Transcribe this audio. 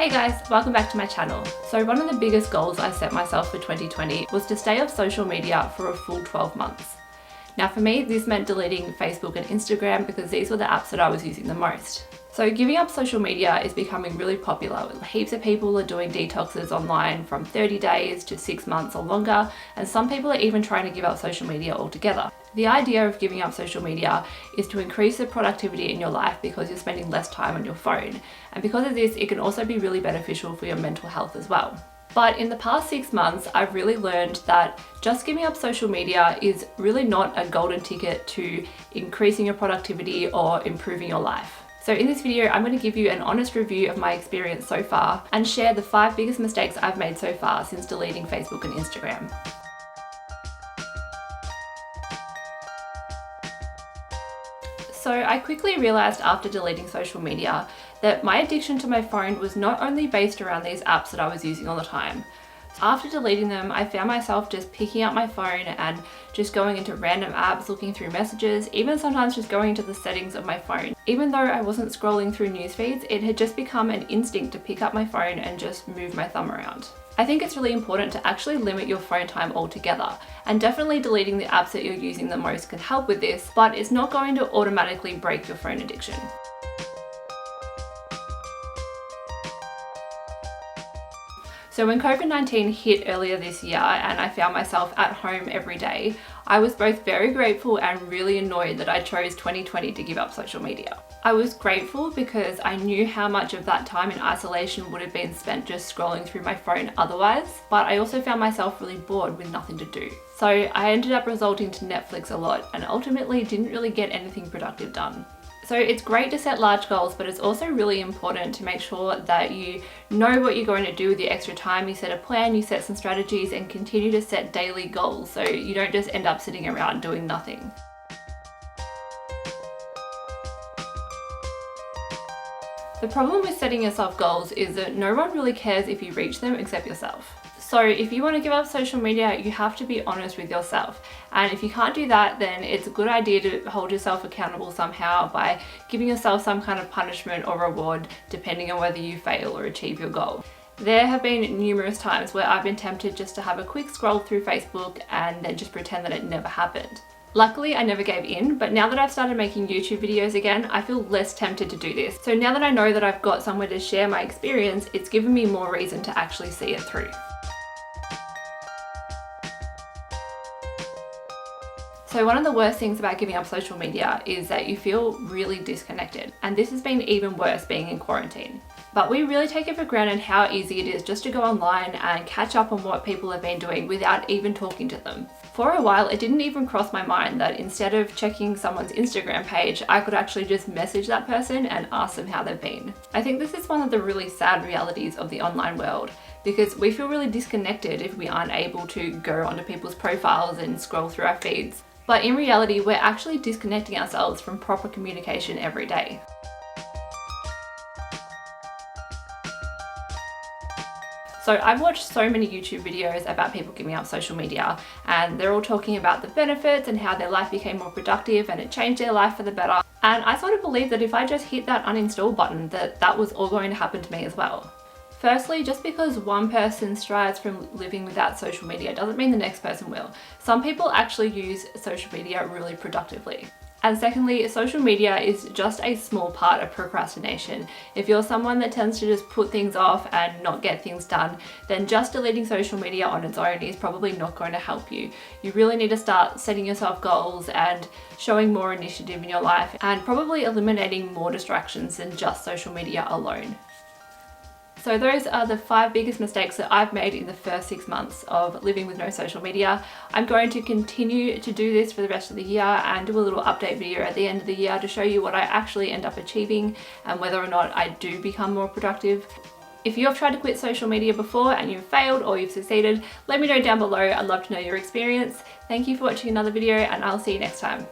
Hey guys, welcome back to my channel. So one of the biggest goals I set myself for 2020 was to stay off social media for a full 12 months. Now for me, this meant deleting Facebook and Instagram because these were the apps that I was using the most. So giving up social media is becoming really popular. Heaps of people are doing detoxes online from 30 days to 6 months or longer, and some people are even trying to give up social media altogether. The idea of giving up social media is to increase the productivity in your life because you're spending less time on your phone. And because of this, it can also be really beneficial for your mental health as well. But in the past 6 months, I've really learned that just giving up social media is really not a golden ticket to increasing your productivity or improving your life. So in this video, I'm going to give you an honest review of my experience so far and share the 5 biggest mistakes I've made so far since deleting Facebook and Instagram. So I quickly realized after deleting social media that my addiction to my phone was not only based around these apps that I was using all the time. After deleting them, I found myself just picking up my phone and just going into random apps, looking through messages, even sometimes just going into the settings of my phone. Even though I wasn't scrolling through news feeds, it had just become an instinct to pick up my phone and just move my thumb around. I think it's really important to actually limit your phone time altogether, and definitely deleting the apps that you're using the most can help with this, but it's not going to automatically break your phone addiction. So when COVID-19 hit earlier this year and I found myself at home every day, I was both very grateful and really annoyed that I chose 2020 to give up social media. I was grateful because I knew how much of that time in isolation would have been spent just scrolling through my phone otherwise, but I also found myself really bored with nothing to do. So I ended up resorting to Netflix a lot and ultimately didn't really get anything productive done. So it's great to set large goals, but it's also really important to make sure that you know what you're going to do with your extra time. You set a plan, you set some strategies, and continue to set daily goals so you don't just end up sitting around doing nothing. The problem with setting yourself goals is that no one really cares if you reach them except yourself. So if you want to give up social media, you have to be honest with yourself. And if you can't do that, then it's a good idea to hold yourself accountable somehow by giving yourself some kind of punishment or reward, depending on whether you fail or achieve your goal. There have been numerous times where I've been tempted just to have a quick scroll through Facebook and then just pretend that it never happened. Luckily, I never gave in, but now that I've started making YouTube videos again, I feel less tempted to do this. So now that I know that I've got somewhere to share my experience, it's given me more reason to actually see it through. So one of the worst things about giving up social media is that you feel really disconnected, and this has been even worse being in quarantine. But we really take it for granted how easy it is just to go online and catch up on what people have been doing without even talking to them. For a while, it didn't even cross my mind that instead of checking someone's Instagram page, I could actually just message that person and ask them how they've been. I think this is one of the really sad realities of the online world, because we feel really disconnected if we aren't able to go onto people's profiles and scroll through our feeds. But in reality, we're actually disconnecting ourselves from proper communication every day. So I've watched so many YouTube videos about people giving up social media, and they're all talking about the benefits and how their life became more productive and it changed their life for the better. And I sort of believe that if I just hit that uninstall button, that was all going to happen to me as well. Firstly, just because one person strives from living without social media doesn't mean the next person will. Some people actually use social media really productively. And secondly, social media is just a small part of procrastination. If you're someone that tends to just put things off and not get things done, then just deleting social media on its own is probably not going to help you. You really need to start setting yourself goals and showing more initiative in your life, and probably eliminating more distractions than just social media alone. So those are the 5 biggest mistakes that I've made in the first 6 months of living with no social media. I'm going to continue to do this for the rest of the year and do a little update video at the end of the year to show you what I actually end up achieving and whether or not I do become more productive. If you have tried to quit social media before and you've failed or you've succeeded, let me know down below. I'd love to know your experience. Thank you for watching another video, and I'll see you next time.